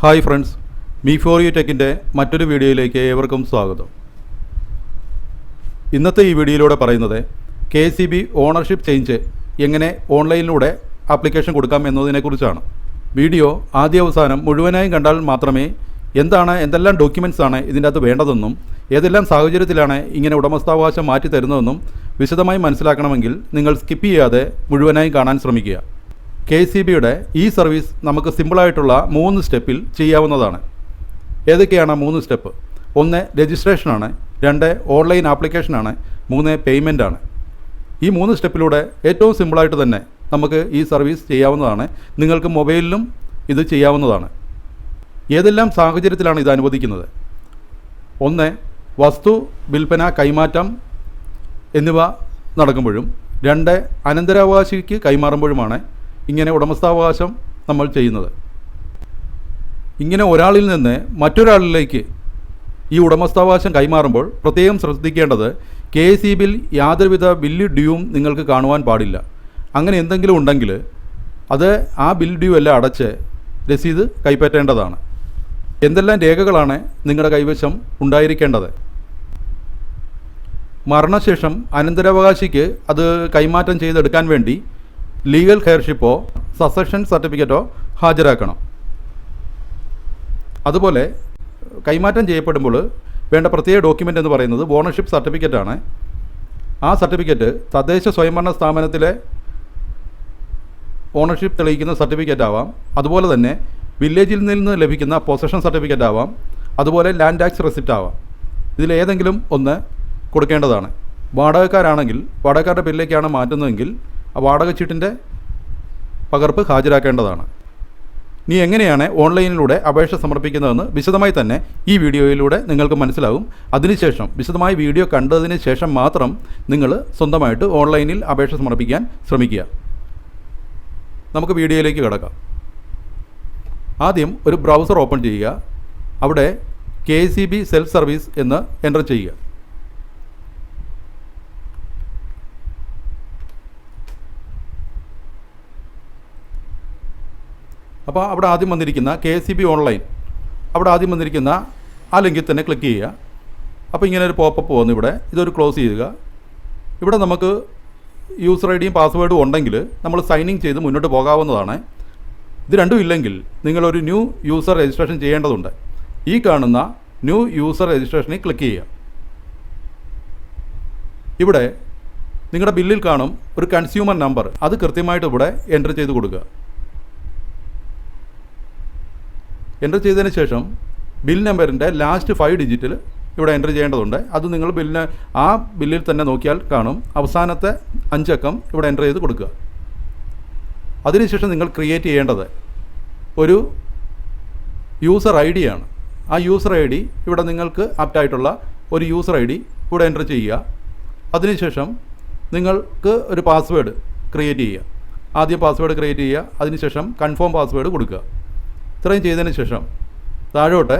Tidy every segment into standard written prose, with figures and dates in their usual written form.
Hi friends, me for you ടെക്കിൻ്റെ മറ്റൊരു വീഡിയോയിലേക്ക് ഏവർക്കും സ്വാഗതം. ഇന്നത്തെ ഈ വീഡിയോയിലൂടെ പറയുന്നത് KCB ഓണർഷിപ്പ് ചേഞ്ച് എങ്ങനെ ഓൺലൈനിലൂടെ ആപ്ലിക്കേഷൻ കൊടുക്കാം എന്നതിനെക്കുറിച്ചാണ്. വീഡിയോ ആദ്യ അവസാനം മുഴുവനായും കണ്ടാൽ മാത്രമേ എന്തെല്ലാം ഡോക്യുമെൻറ്റ്സ് ആണ് ഇതിൻ്റെ അകത്ത് വേണ്ടതെന്നും ഏതെല്ലാം സാഹചര്യത്തിലാണ് ഇങ്ങനെ ഉടമസ്ഥാവകാശം മാറ്റി തരുന്നതെന്നും വിശദമായി മനസ്സിലാക്കണമെങ്കിൽ നിങ്ങൾ സ്കിപ്പ് ചെയ്യാതെ മുഴുവനായും കാണാൻ ശ്രമിക്കുക. KCBയുടെ ഈ സർവീസ് നമുക്ക് സിമ്പിളായിട്ടുള്ള 3 സ്റ്റെപ്പിൽ ചെയ്യാവുന്നതാണ്. ഏതൊക്കെയാണ് 3 സ്റ്റെപ്പ്? 1 രജിസ്ട്രേഷനാണ്, 2 ഓൺലൈൻ ആപ്ലിക്കേഷനാണ്, 3 പേയ്മെൻറ്റാണ്. ഈ 3 സ്റ്റെപ്പിലൂടെ ഏറ്റവും സിമ്പിളായിട്ട് തന്നെ നമുക്ക് ഈ സർവീസ് ചെയ്യാവുന്നതാണ്. നിങ്ങൾക്ക് മൊബൈലിലും ഇത് ചെയ്യാവുന്നതാണ്. ഏതെല്ലാം സാഹചര്യത്തിലാണ് ഇത് അനുവദിക്കുന്നത്? 1 വസ്തു വിൽപ്പന, കൈമാറ്റം എന്നിവ നടക്കുമ്പോഴും, 2 അനന്തരാവകാശിക്ക് കൈമാറുമ്പോഴുമാണ് ഇങ്ങനെ ഉടമസ്ഥാവകാശം നമ്മൾ ചെയ്യുന്നത്. ഇങ്ങനെ ഒരാളിൽ നിന്ന് മറ്റൊരാളിലേക്ക് ഈ ഉടമസ്ഥാവകാശം കൈമാറുമ്പോൾ പ്രത്യേകം ശ്രദ്ധിക്കേണ്ടത് KCBയിൽ യാതൊരുവിധ ബില്ല് ഡ്യൂവും നിങ്ങൾക്ക് കാണുവാൻ പാടില്ല. അങ്ങനെ എന്തെങ്കിലും ഉണ്ടെങ്കിൽ അത് ആ ബിൽ ഡ്യൂ എല്ലാം അടച്ച് രസീത് കൈപ്പറ്റേണ്ടതാണ്. എന്തെല്ലാം രേഖകളാണ് നിങ്ങളുടെ കൈവശം ഉണ്ടായിരിക്കേണ്ടത്? മരണശേഷം അനന്തരാവകാശിക്ക് അത് കൈമാറ്റം ചെയ്തെടുക്കാൻ വേണ്ടി ലീഗൽ ഹെയർഷിപ്പോ സസഷൻ സർട്ടിഫിക്കറ്റോ ഹാജരാക്കണം. അതുപോലെ കൈമാറ്റം ചെയ്യപ്പെടുമ്പോൾ വേണ്ട പ്രത്യേക ഡോക്യുമെൻ്റ് എന്ന് പറയുന്നത് ഓണർഷിപ്പ് സർട്ടിഫിക്കറ്റാണ്. ആ സർട്ടിഫിക്കറ്റ് തദ്ദേശ സ്വയംഭരണ സ്ഥാപനത്തിലെ ഓണർഷിപ്പ് തെളിയിക്കുന്ന സർട്ടിഫിക്കറ്റ് ആവാം, അതുപോലെ തന്നെ വില്ലേജിൽ നിന്ന് ലഭിക്കുന്ന പൊസഷൻ സർട്ടിഫിക്കറ്റ് ആവാം, അതുപോലെ ലാൻഡ് ടാക്സ് റെസിപ്റ്റ് ആവാം. ഇതിലേതെങ്കിലും ഒന്ന് കൊടുക്കേണ്ടതാണ്. വാടകക്കാരാണെങ്കിൽ വാടകക്കാരുടെ പേരിലേക്കാണ് മാറ്റുന്നതെങ്കിൽ ആ വാടക ചീട്ടിൻ്റെ പകർപ്പ് ഹാജരാക്കേണ്ടതാണ്. ഇനി എങ്ങനെയാണ് ഓൺലൈനിലൂടെ അപേക്ഷ സമർപ്പിക്കുന്നതെന്ന് വിശദമായി തന്നെ ഈ വീഡിയോയിലൂടെ നിങ്ങൾക്ക് മനസ്സിലാകും. അതിനുശേഷം വിശദമായി വീഡിയോ കണ്ടതിന് ശേഷം മാത്രം നിങ്ങൾ സ്വന്തമായിട്ട് ഓൺലൈനിൽ അപേക്ഷ സമർപ്പിക്കാൻ ശ്രമിക്കുക. നമുക്ക് വീഡിയോയിലേക്ക് കിടക്കാം. ആദ്യം ഒരു ബ്രൗസർ ഓപ്പൺ ചെയ്യുക. അവിടെ KCB സെൽഫ് സർവീസ് എന്ന് എൻ്റർ ചെയ്യുക. അപ്പോൾ അവിടെ ആദ്യം വന്നിരിക്കുന്ന KCB ഓൺലൈൻ, അവിടെ ആദ്യം വന്നിരിക്കുന്ന ആ ലിങ്കിൽ തന്നെ ക്ലിക്ക് ചെയ്യുക. അപ്പോൾ ഇങ്ങനെ ഒരു പോപ്പപ്പ് വന്നു. ഇതൊരു ക്ലോസ് ചെയ്യുക. ഇവിടെ നമുക്ക് യൂസർ ഐ ഡിയും പാസ്വേഡും ഉണ്ടെങ്കിൽ നമ്മൾ സൈനിങ് ചെയ്ത് മുന്നോട്ട് പോകാവുന്നതാണ്. ഇത് രണ്ടും ഇല്ലെങ്കിൽ നിങ്ങളൊരു ന്യൂ യൂസർ രജിസ്ട്രേഷൻ ചെയ്യേണ്ടതുണ്ട്. ഈ കാണുന്ന ന്യൂ യൂസർ രജിസ്ട്രേഷനിൽ ക്ലിക്ക് ചെയ്യുക. ഇവിടെ നിങ്ങളുടെ ബില്ലിൽ കാണും ഒരു കൺസ്യൂമർ നമ്പർ. അത് കൃത്യമായിട്ട് ഇവിടെ എൻ്റർ ചെയ്ത് കൊടുക്കുക. എൻ്റർ ചെയ്തതിന് ശേഷം ബിൽ നമ്പറിൻ്റെ ലാസ്റ്റ് 5 ഡിജിറ്റിൽ ഇവിടെ എൻ്റർ ചെയ്യേണ്ടതുണ്ട്. അത് നിങ്ങൾ ആ ബില്ലിൽ തന്നെ നോക്കിയാൽ കാണും. അവസാനത്തെ 5 അക്കം ഇവിടെ എൻ്റർ ചെയ്ത് കൊടുക്കുക. അതിനുശേഷം നിങ്ങൾ ക്രിയേറ്റ് ചെയ്യേണ്ടത് ഒരു യൂസർ ഐ ഡിയാണ്. ആ യൂസർ ഐ ഡി ഇവിടെ നിങ്ങൾക്ക് ആപ്റ്റായിട്ടുള്ള ഒരു യൂസർ ഐ ഡി ഇവിടെ എൻ്റർ ചെയ്യുക. അതിനുശേഷം നിങ്ങൾക്ക് ഒരു പാസ്വേഡ് ക്രിയേറ്റ് ചെയ്യുക. ആദ്യം പാസ്വേഡ് ക്രിയേറ്റ് ചെയ്യുക. അതിനുശേഷം കൺഫേം പാസ്വേഡ് കൊടുക്കുക. ഇത്രയും ചെയ്തതിന് ശേഷം താഴോട്ട്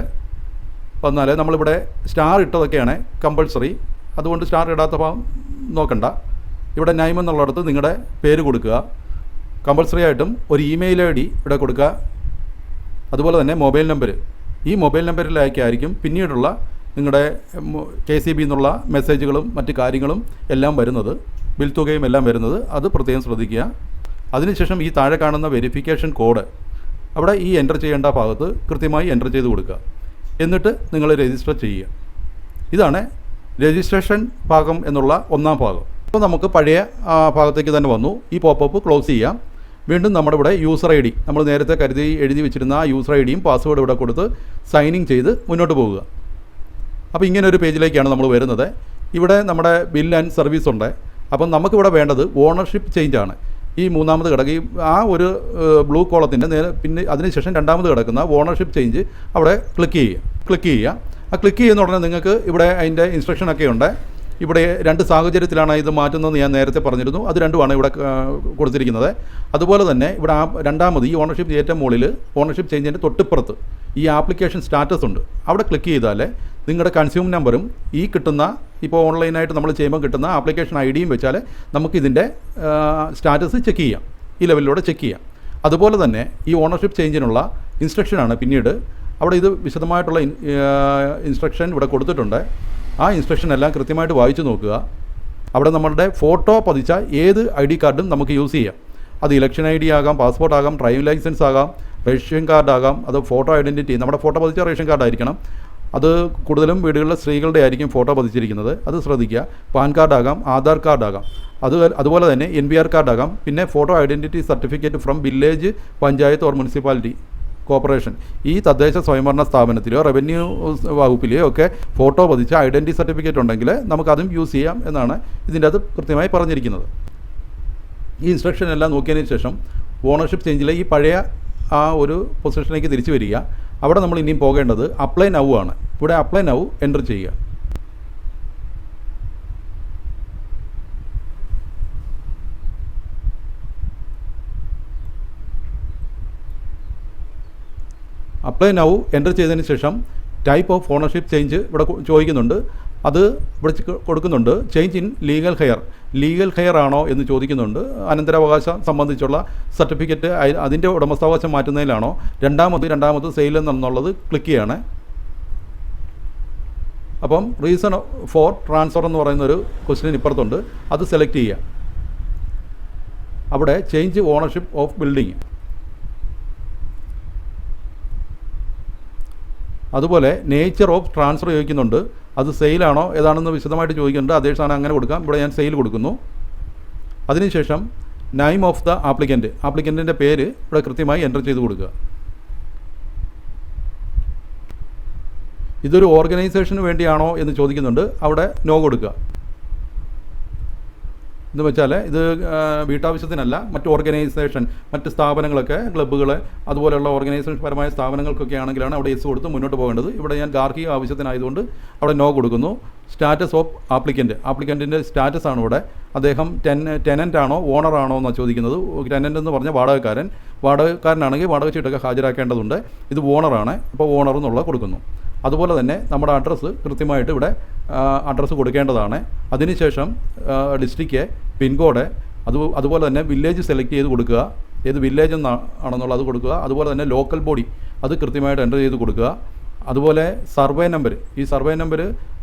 വന്നാൽ നമ്മളിവിടെ സ്റ്റാർ ഇട്ടതൊക്കെയാണ് കമ്പൾസറി. അതുകൊണ്ട് സ്റ്റാർ ഇടാത്ത ഭാഗം നോക്കണ്ട. ഇവിടെ നൈം എന്നുള്ളിടത്ത് നിങ്ങളുടെ പേര് കൊടുക്കുക. കമ്പൾസറി ആയിട്ടും ഒരു ഇമെയിൽ ID ഇവിടെ കൊടുക്കുക. അതുപോലെ തന്നെ മൊബൈൽ നമ്പർ. ഈ മൊബൈൽ നമ്പറിലേക്കായിരിക്കും പിന്നീടുള്ള നിങ്ങളുടെ KCB എന്നുള്ള മെസ്സേജുകളും മറ്റ് കാര്യങ്ങളും എല്ലാം വരുന്നത്, ബിൽ തുകയും എല്ലാം വരുന്നത്. അത് പ്രത്യേകം ശ്രദ്ധിക്കുക. അതിനുശേഷം ഈ താഴെ കാണുന്ന വെരിഫിക്കേഷൻ കോഡ് അവിടെ ഈ എൻ്റർ ചെയ്യേണ്ട ഭാഗത്ത് കൃത്യമായി എൻ്റർ ചെയ്ത് കൊടുക്കുക. എന്നിട്ട് നിങ്ങൾ രജിസ്റ്റർ ചെയ്യുക. ഇതാണ് രജിസ്ട്രേഷൻ ഭാഗം എന്നുള്ള 1ാം ഭാഗം. അപ്പോൾ നമുക്ക് പഴയ ഭാഗത്തേക്ക് തന്നെ വന്നു. ഈ പോപ്പപ്പ് ക്ലോസ് ചെയ്യാം. വീണ്ടും നമ്മുടെ ഇവിടെ യൂസർ ഐ ഡി നമ്മൾ നേരത്തെ എഴുതി വെച്ചിരുന്ന ആ യൂസർ ഐ ഡിയും പാസ്വേഡ് ഇവിടെ കൊടുത്ത് സൈനിങ് ചെയ്ത് മുന്നോട്ട് പോകുക. അപ്പോൾ ഇങ്ങനെ ഒരു പേജിലേക്കാണ് നമ്മൾ വരുന്നത്. ഇവിടെ നമ്മുടെ ബിൽ ആൻഡ് സർവീസ് ഉണ്ട്. അപ്പം നമുക്കിവിടെ വേണ്ടത് ഓണർഷിപ്പ് ചേഞ്ചാണ്. ഈ 3ാമത് കിടക്കുക ആ ഒരു ബ്ലൂ കോളത്തിൻ്റെ പിന്നെ അതിനുശേഷം 2ാമത് കിടക്കുന്ന ഓണർഷിപ്പ് ചേഞ്ച് അവിടെ ക്ലിക്ക് ചെയ്യുക. ആ ക്ലിക്ക് ചെയ്യുന്ന ഉടനെ നിങ്ങൾക്ക് ഇവിടെ അതിൻ്റെ ഇൻസ്ട്രക്ഷനൊക്കെ ഉണ്ട്. ഇവിടെ 2 സാഹചര്യത്തിലാണ് ഇത് മാറ്റുന്നതെന്ന് ഞാൻ നേരത്തെ പറഞ്ഞിരുന്നു. അത് രണ്ടുമാണ് ഇവിടെ കൊടുത്തിരിക്കുന്നത്. അതുപോലെ തന്നെ ഇവിടെ 2ാമത് ഈ ഓണർഷിപ്പ് ഏറ്റവും മുകളിൽ ഓണർഷിപ്പ് ചേഞ്ചിൻ്റെ തൊട്ടിപ്പുറത്ത് ഈ ആപ്ലിക്കേഷൻ സ്റ്റാറ്റസ് ഉണ്ട്. അവിടെ ക്ലിക്ക് ചെയ്താൽ നിങ്ങളുടെ കൺസ്യൂമർ നമ്പറും ഈ കിട്ടുന്ന ഇപ്പോൾ ഓൺലൈനായിട്ട് നമ്മൾ ചെയ്യുമ്പോൾ കിട്ടുന്ന ആപ്ലിക്കേഷൻ ഐ ഡിയും വെച്ചാൽ നമുക്കിതിൻ്റെ സ്റ്റാറ്റസ് ചെക്ക് ചെയ്യാം. ഈ ലെവലിലൂടെ ചെക്ക് ചെയ്യാം. അതുപോലെ തന്നെ ഈ ഓണർഷിപ്പ് ചേഞ്ചിനുള്ള ഇൻസ്ട്രക്ഷനാണ് പിന്നീട്. അവിടെ ഇത് വിശദമായിട്ടുള്ള ഇൻസ്ട്രക്ഷൻ ഇവിടെ കൊടുത്തിട്ടുണ്ട്. ആ ഇൻസ്ട്രക്ഷൻ എല്ലാം കൃത്യമായിട്ട് വായിച്ചു നോക്കുക. അവിടെ നമ്മളുടെ ഫോട്ടോ പതിച്ച ഏത് ID കാർഡും നമുക്ക് യൂസ് ചെയ്യാം. അത് ഇലക്ഷൻ ID ആകാം, പാസ്പോർട്ട് ആകാം, ഡ്രൈവിംഗ് ലൈസൻസ് ആകാം, റേഷൻ കാർഡ് ആകാം, അത് ഫോട്ടോ ഐഡൻറ്റിറ്റി, നമ്മുടെ ഫോട്ടോ പതിച്ച റേഷൻ കാർഡ് ആയിരിക്കണം. അത് കൂടുതലും വീടുകളിലെ സ്ത്രീകളുടെ ആയിരിക്കും ഫോട്ടോ പതിച്ചിരിക്കുന്നത്, അത് ശ്രദ്ധിക്കുക. പാൻ കാർഡാകാം, ആധാർ കാർഡാകാം, അതുപോലെ തന്നെ NPR കാർഡാകാം. പിന്നെ photo identity certificate from village, panchayat or municipality corporation, ഈ തദ്ദേശ സ്വയംഭരണ സ്ഥാപനത്തിലോ റവന്യൂ വകുപ്പിലെയോ ഒക്കെ ഫോട്ടോ പതിച്ച ഐഡൻറ്റിറ്റി സർട്ടിഫിക്കറ്റ് ഉണ്ടെങ്കിൽ നമുക്കതും യൂസ് ചെയ്യാം എന്നാണ് ഇതിൻ്റെ അത് കൃത്യമായി പറഞ്ഞിരിക്കുന്നത്. ഈ ഇൻസ്ട്രക്ഷൻ എല്ലാം നോക്കിയതിന് ശേഷം ഓണർഷിപ്പ് ചേഞ്ചിലെ ഈ പഴയ ആ ഒരു പൊസിഷനിലേക്ക് തിരിച്ചു വരിക. അവിടെ നമ്മൾ ഇനിയും പോകേണ്ടത് അപ്ലൈ നൗ ആണ്. ഇവിടെ അപ്ലൈ നൗ എൻ്റർ ചെയ്യുക. അപ്ലൈ നൗ എൻ്റർ ചെയ്തതിന് ശേഷം ടൈപ്പ് ഓഫ് ഓണർഷിപ്പ് ചേഞ്ച് ഇവിടെ ചോദിക്കുന്നുണ്ട്. അത് ഇവിടെ കൊടുക്കുന്നുണ്ട്. ചേഞ്ച് ഇൻ ലീഗൽ ഹെയർ ആണോ എന്ന് ചോദിക്കുന്നുണ്ട്. അനന്തരാവകാശം സംബന്ധിച്ചുള്ള സർട്ടിഫിക്കറ്റ്, അതിൻ്റെ ഉടമസ്ഥാവകാശം മാറ്റുന്നതിലാണോ, രണ്ടാമത് സെയിൽ എന്നുള്ളത് ക്ലിക്ക് ചെയ്യാണ്. അപ്പം റീസൺ ഫോർ ട്രാൻസ്ഫർ എന്ന് പറയുന്നൊരു ക്വസ്റ്റ്യൻ ഇപ്പുറത്തുണ്ട്, അത് സെലക്ട് ചെയ്യുക. അവിടെ ചേഞ്ച് ഓണർഷിപ്പ് ഓഫ് ബിൽഡിംഗ്, അതുപോലെ നേച്ചർ ഓഫ് ട്രാൻസ്ഫർ ചോദിക്കുന്നുണ്ട്. അത് സെയിലാണോ ഏതാണെന്ന് വിശദമായിട്ട് ചോദിക്കുന്നുണ്ട്. അതേസാണ് അങ്ങനെ കൊടുക്കാം. ഇവിടെ ഞാൻ സെയിൽ കൊടുക്കുന്നു. അതിനുശേഷം നെയിം ഓഫ് ദ ആപ്ലിക്കൻറ്റിൻ്റെ പേര് ഇവിടെ കൃത്യമായി എൻ്റർ ചെയ്ത് കൊടുക്കുക. ഇതൊരു ഓർഗനൈസേഷന് വേണ്ടിയാണോ എന്ന് ചോദിക്കുന്നുണ്ട്. അവിടെ നോ കൊടുക്കുക. എന്ന് വെച്ചാൽ ഇത് വീട്ടാവശ്യത്തിനല്ല, മറ്റ് ഓർഗനൈസേഷൻ, മറ്റ് സ്ഥാപനങ്ങളൊക്കെ, ക്ലബ്ബുകൾ, അതുപോലെയുള്ള ഓർഗനൈസേഷൻ പരമായ സ്ഥാപനങ്ങൾക്കൊക്കെ ആണെങ്കിലാണ് അവിടെ യെസ് കൊടുത്ത് മുന്നോട്ട് പോകേണ്ടത്. ഇവിടെ ഞാൻ ഗാർഹിക ആവശ്യത്തിനായതുകൊണ്ട് അവിടെ നോ കൊടുക്കുന്നു. സ്റ്റാറ്റസ് ഓഫ് ആപ്ലിക്കൻറ്റിൻ്റെ സ്റ്റാറ്റസ് ആണ് ഇവിടെ. അദ്ദേഹം ടെനൻ്റ് ആണോ ഓണറാണോ എന്നാണ് ചോദിക്കുന്നത്. ടെനൻ്റ് എന്ന് പറഞ്ഞാൽ വാടകക്കാരനാണെങ്കിൽ വാടക ചീട്ടൊക്കെ ഹാജരാക്കേണ്ടതുണ്ട്. ഇത് ഓണറാണ്, അപ്പോൾ ഓണർ എന്നുള്ള കൊടുക്കുന്നു. അതുപോലെ തന്നെ നമ്മുടെ അഡ്രസ്സ് കൃത്യമായിട്ട് ഇവിടെ അഡ്രസ്സ് കൊടുക്കേണ്ടതാണ്. അതിനുശേഷം ഡിസ്ട്രിക്റ്റ്, പിൻകോഡ്, അതുപോലെ തന്നെ വില്ലേജ് സെലക്ട് ചെയ്ത് കൊടുക്കുക. ഏത് വില്ലേജ് ആണെന്നുള്ളത് കൊടുക്കുക. അതുപോലെ തന്നെ ലോക്കൽ ബോഡി അത് കൃത്യമായിട്ട് എൻ്റർ ചെയ്ത് കൊടുക്കുക. അതുപോലെ സർവേ നമ്പർ, ഈ സർവേ നമ്പർ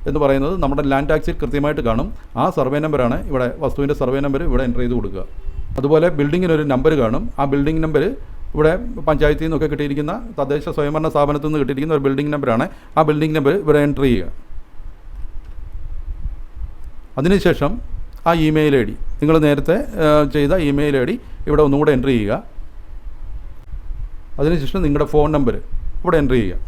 എന്ന് പറയുന്നത് നമ്മുടെ ലാൻഡ് ടാക്സിൽ കൃത്യമായിട്ട് കാണും. ആ സർവേ നമ്പറാണ് ഇവിടെ, വസ്തുവിൻ്റെ സർവേ നമ്പർ ഇവിടെ എൻ്റർ ചെയ്ത് കൊടുക്കുക. അതുപോലെ ബിൽഡിങ്ങിനൊരു നമ്പർ കാണും. ആ ബിൽഡിംഗ് നമ്പർ ഇവിടെ പഞ്ചായത്തിൽ നിന്നൊക്കെ കിട്ടിയിരിക്കുന്ന, തദ്ദേശ സ്വയംഭരണ സ്ഥാപനത്തിൽ നിന്ന് കിട്ടിയിരിക്കുന്ന ഒരു ബിൽഡിംഗ് നമ്പറാണ്. ആ ബിൽഡിംഗ് നമ്പർ ഇവിടെ എൻ്റർ ചെയ്യുക. അതിനുശേഷം ആ ഇമെയിൽ ID, നിങ്ങൾ നേരത്തെ ചെയ്ത ഇമെയിൽ ID ഇവിടെ ഒന്നും കൂടെ എൻ്റർ ചെയ്യുക. അതിനുശേഷം നിങ്ങളുടെ ഫോൺ നമ്പർ ഇവിടെ എൻ്റർ ചെയ്യുക.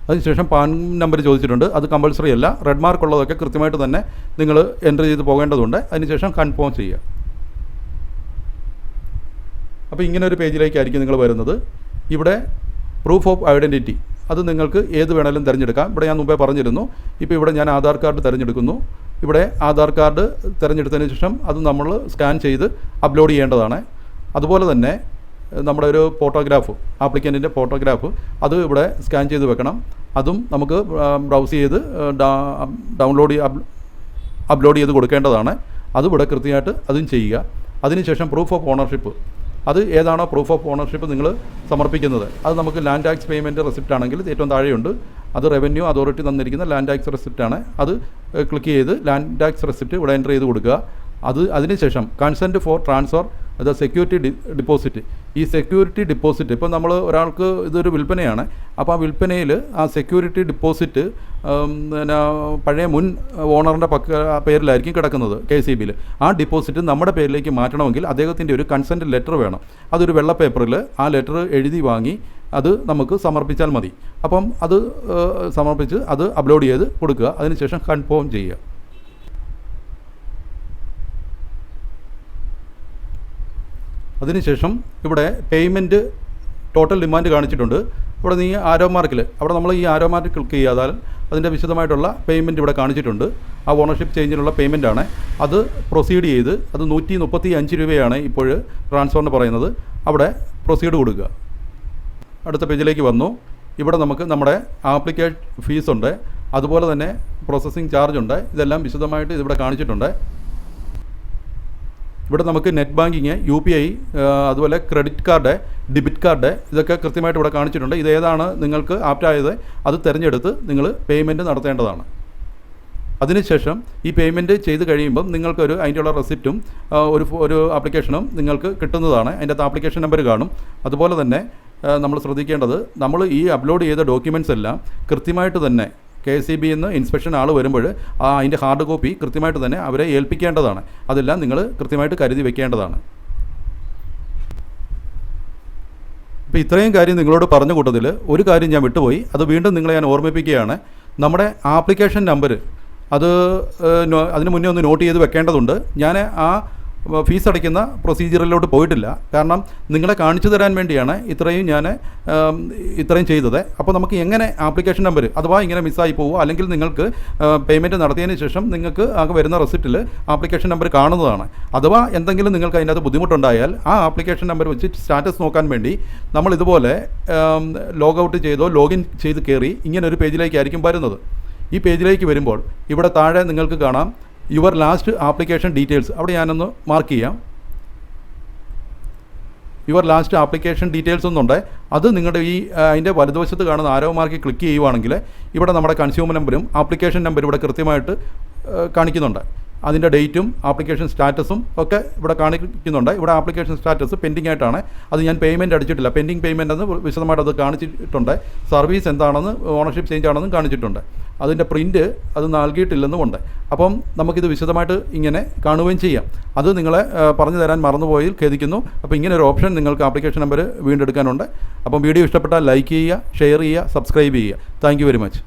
അതിനുശേഷം പാൻ നമ്പർ ചോദിച്ചിട്ടുണ്ട്. അത് കമ്പൾസറി അല്ല, റെഡ് മാർക്ക് ഉള്ളതൊക്കെ കൃത്യമായിട്ട് തന്നെ നിങ്ങൾ എൻ്റർ ചെയ്ത് പോകേണ്ടതുണ്ട്. അതിനുശേഷം കൺഫേം ചെയ്യുക. അപ്പോൾ ഇങ്ങനെ ഒരു പേജിലേക്കായിരിക്കും നിങ്ങൾ വരുന്നത്. ഇവിടെ പ്രൂഫ് ഓഫ് ഐഡൻറ്റിറ്റി, അത് നിങ്ങൾക്ക് ഏത് വേണമെങ്കിലും തിരഞ്ഞെടുക്കാം. ഇവിടെ ഞാൻ മുമ്പേ പറഞ്ഞിരുന്നു. ഇപ്പോൾ ഇവിടെ ഞാൻ ആധാർ കാർഡ് തിരഞ്ഞെടുക്കുന്നു. ഇവിടെ ആധാർ കാർഡ് തിരഞ്ഞെടുത്തതിന് ശേഷം അത് നമ്മൾ സ്കാൻ ചെയ്ത് അപ്ലോഡ് ചെയ്യേണ്ടതാണ്. അതുപോലെ തന്നെ നമ്മുടെ ഒരു ഫോട്ടോഗ്രാഫ്, ആപ്ലിക്കൻറ്റിൻ്റെ ഫോട്ടോഗ്രാഫ്, അത് ഇവിടെ സ്കാൻ ചെയ്ത് വെക്കണം. അതും നമുക്ക് ബ്രൗസ് ചെയ്ത് അപ്ലോഡ് ചെയ്ത് കൊടുക്കേണ്ടതാണ്. അതിവിടെ കൃത്യമായിട്ട് അതും ചെയ്യുക. അതിനുശേഷം പ്രൂഫ് ഓഫ് ഓണർഷിപ്പ്, അത് ഏതാണോ പ്രൂഫ് ഓഫ് ഓണർഷിപ്പ് നിങ്ങൾ സമർപ്പിക്കുന്നത്, അത് നമുക്ക് ലാൻഡ് ടാക്സ് പേയ്മെൻറ്റ് റെസിപ്റ്റ് ആണെങ്കിൽ ഏറ്റവും താഴെയുണ്ട്. അത് റവന്യൂ അതോറിറ്റി തന്നിരിക്കുന്ന ലാൻഡ് ടാക്സ് റെസിപ്റ്റാണ്. അത് ക്ലിക്ക് ചെയ്ത് ലാൻഡ് ടാക്സ് റെസിപ്റ്റ് ഇവിടെ എൻ്റർ ചെയ്ത് കൊടുക്കുക. അതിനുശേഷം consent four transfer the security deposit. ഈ സെക്യൂരിറ്റി ഡിപ്പോസിറ്റ്, ഇപ്പോൾ നമ്മൾ ഒരാൾക്ക് ഇതൊരു വിൽപ്പനയാണ്, അപ്പോൾ ആ വിൽപ്പനയിൽ ആ സെക്യൂരിറ്റി ഡിപ്പോസിറ്റ് പിന്നെ പഴയ മുൻ ഓണറിൻ്റെ പേരിലായിരിക്കും കിടക്കുന്നത് KCBയിൽ. ആ ഡിപ്പോസിറ്റ് നമ്മുടെ പേരിലേക്ക് മാറ്റണമെങ്കിൽ അദ്ദേഹത്തിൻ്റെ ഒരു കൺസെൻറ്റ് ലെറ്റർ വേണം. അതൊരു വെള്ള പേപ്പറിൽ ആ ലെറ്റർ എഴുതി വാങ്ങി അത് നമുക്ക് സമർപ്പിച്ചാൽ മതി. അപ്പം അത് സമർപ്പിച്ച് അത് അപ്ലോഡ് ചെയ്ത് കൊടുക്കുക. അതിനുശേഷം കൺഫേം ചെയ്യുക. അതിനുശേഷം ഇവിടെ പേയ്മെൻറ്റ് ടോട്ടൽ ഡിമാൻഡ് കാണിച്ചിട്ടുണ്ട്. ഇവിടെ നീ ആരോ മാർക്കിൽ, അവിടെ നമ്മൾ ഈ ആരോ മാർക്ക് ക്ലിക്ക് ചെയ്യാതാൽ അതിൻ്റെ വിശദമായിട്ടുള്ള പേയ്മെൻറ്റ് ഇവിടെ കാണിച്ചിട്ടുണ്ട്. ആ ഓണർഷിപ്പ് ചേഞ്ചിനുള്ള പേയ്മെൻറ്റാണ്. അത് പ്രൊസീഡ് ചെയ്ത് അത് 135 രൂപയാണ് ഇപ്പോൾ ട്രാൻസ്ഫറിന് പറയുന്നത്. അവിടെ പ്രൊസീഡ് കൊടുക്കുക. അടുത്ത പേജിലേക്ക് വന്നു. ഇവിടെ നമുക്ക് നമ്മുടെ ആപ്ലിക്കേഷൻ ഫീസുണ്ട്. അതുപോലെ തന്നെ പ്രോസസ്സിംഗ് ചാർജ് ഉണ്ട്. ഇതെല്ലാം വിശദമായിട്ട് ഇതിവിടെ കാണിച്ചിട്ടുണ്ട്. ഇവിടെ നമുക്ക് നെറ്റ് ബാങ്കിങ്, UPI, അതുപോലെ ക്രെഡിറ്റ് കാർഡ്, ഡെബിറ്റ് കാർഡ്, ഇതൊക്കെ കൃത്യമായിട്ട് ഇവിടെ കാണിച്ചിട്ടുണ്ട്. ഇതേതാണ് നിങ്ങൾക്ക് ആപ്റ്റായത് അത് തിരഞ്ഞെടുത്ത് നിങ്ങൾ പേയ്മെൻറ്റ് നടത്തേണ്ടതാണ്. അതിനുശേഷം ഈ പേയ്മെൻറ്റ് ചെയ്ത് കഴിയുമ്പം നിങ്ങൾക്കൊരു അതിൻ്റെയുള്ള റെസിപ്റ്റും ഒരു ആപ്ലിക്കേഷനും നിങ്ങൾക്ക് കിട്ടുന്നതാണ്. അതിൻ്റെ അകത്ത് ആപ്ലിക്കേഷൻ നമ്പർ കാണും. അതുപോലെ തന്നെ നമ്മൾ ശ്രദ്ധിക്കേണ്ടത്, നമ്മൾ ഈ അപ്ലോഡ് ചെയ്ത ഡോക്യുമെൻറ്റ്സ് എല്ലാം കൃത്യമായിട്ട് തന്നെ KSEB നിന്ന് ഇൻസ്പെക്ഷൻ ആൾ വരുമ്പോൾ അതിൻ്റെ ഹാർഡ് കോപ്പി കൃത്യമായിട്ട് തന്നെ അവരെ ഏൽപ്പിക്കേണ്ടതാണ്. അതെല്ലാം നിങ്ങൾ കൃത്യമായിട്ട് കരുതി വെക്കേണ്ടതാണ്. ഇപ്പോൾ ഇത്രയും കാര്യം നിങ്ങളോട് പറഞ്ഞ കൂട്ടത്തിൽ ഒരു കാര്യം ഞാൻ വിട്ടുപോയി. അത് വീണ്ടും നിങ്ങളെ ഞാൻ ഓർമ്മിപ്പിക്കുകയാണ്. നമ്മുടെ ആപ്ലിക്കേഷൻ നമ്പർ അതിന് മുന്നേ ഒന്ന് നോട്ട് ചെയ്ത് വെക്കേണ്ടതുണ്ട്. ഞാൻ ആ ഫീസ് അടയ്ക്കുന്ന പ്രൊസീജിയറിലോട്ട് പോയിട്ടില്ല. കാരണം നിങ്ങളെ കാണിച്ചു തരാൻ വേണ്ടിയാണ് ഇത്രയും ചെയ്തത്. അപ്പോൾ നമുക്ക് എങ്ങനെ ആപ്ലിക്കേഷൻ നമ്പർ അഥവാ ഇങ്ങനെ മിസ്സായി പോവുക, അല്ലെങ്കിൽ നിങ്ങൾക്ക് പേയ്മെൻറ്റ് നടത്തിയതിന് ശേഷം നിങ്ങൾക്ക് ആകെ വരുന്ന റെസിപ്റ്റിൽ ആപ്ലിക്കേഷൻ നമ്പർ കാണുന്നതാണ്. അഥവാ എന്തെങ്കിലും നിങ്ങൾക്ക് അതിനകത്ത് ബുദ്ധിമുട്ടുണ്ടായാൽ ആ ആപ്ലിക്കേഷൻ നമ്പർ വെച്ച് സ്റ്റാറ്റസ് നോക്കാൻ വേണ്ടി നമ്മൾ ഇതുപോലെ ലോഗൗട്ട് ചെയ്തോ ലോഗിൻ ചെയ്ത് കയറി ഇങ്ങനൊരു പേജിലേക്കായിരിക്കും വരുന്നത്. ഈ പേജിലേക്ക് വരുമ്പോൾ ഇവിടെ താഴെ നിങ്ങൾക്ക് കാണാം യുവർ ലാസ്റ്റ് ആപ്ലിക്കേഷൻ ഡീറ്റെയിൽസ്. അവിടെ ഞാനൊന്ന് മാർക്ക് ചെയ്യാം. യുവർ ലാസ്റ്റ് ആപ്ലിക്കേഷൻ ഡീറ്റെയിൽസ് എന്നുണ്ട്. അത് നിങ്ങളുടെ അതിൻ്റെ വലതുവശത്ത് കാണുന്ന ആരോ മാർക്കിൽ ക്ലിക്ക് ചെയ്യുവാണെങ്കിൽ ഇവിടെ നമ്മുടെ കൺസ്യൂമർ നമ്പരും ആപ്ലിക്കേഷൻ നമ്പരും ഇവിടെ കൃത്യമായിട്ട് കാണിക്കുന്നുണ്ട്. അതിൻ്റെ ഡേറ്റും ആപ്ലിക്കേഷൻ സ്റ്റാറ്റസും ഒക്കെ ഇവിടെ കാണിക്കുന്നുണ്ട്. ഇവിടെ ആപ്ലിക്കേഷൻ സ്റ്റാറ്റസ് പെൻഡിങ് ആയിട്ടാണ്. അത് ഞാൻ പേയ്മെൻറ്റ് അടിച്ചിട്ടില്ല. പെൻഡിങ് പേയ്മെൻ്റ് എന്ന് വിശദമായിട്ട് അത് കാണിച്ചിട്ടുണ്ട്. സർവീസ് എന്താണെന്ന്, ഓണർഷിപ്പ് ചേഞ്ച് ആണെന്നും കാണിച്ചിട്ടുണ്ട്. അതിൻ്റെ പ്രിൻറ്റ് അത് നൽകിയിട്ടില്ലെന്നുമുണ്ട്. അപ്പം നമുക്കിത് വിശദമായിട്ട് ഇങ്ങനെ കാണുകയും ചെയ്യാം. അത് നിങ്ങളെ പറഞ്ഞു തരാൻ മറന്നുപോയിൽ ഖേദിക്കുന്നു. അപ്പോൾ ഇങ്ങനെ ഒരു ഓപ്ഷൻ നിങ്ങൾക്ക് ആപ്ലിക്കേഷൻ നമ്പർ വീണ്ടെടുക്കാനുണ്ട്. അപ്പം വീഡിയോ ഇഷ്ടപ്പെട്ടാൽ ലൈക്ക് ചെയ്യുക, ഷെയർ ചെയ്യുക, സബ്സ്ക്രൈബ് ചെയ്യുക. Thank you very much.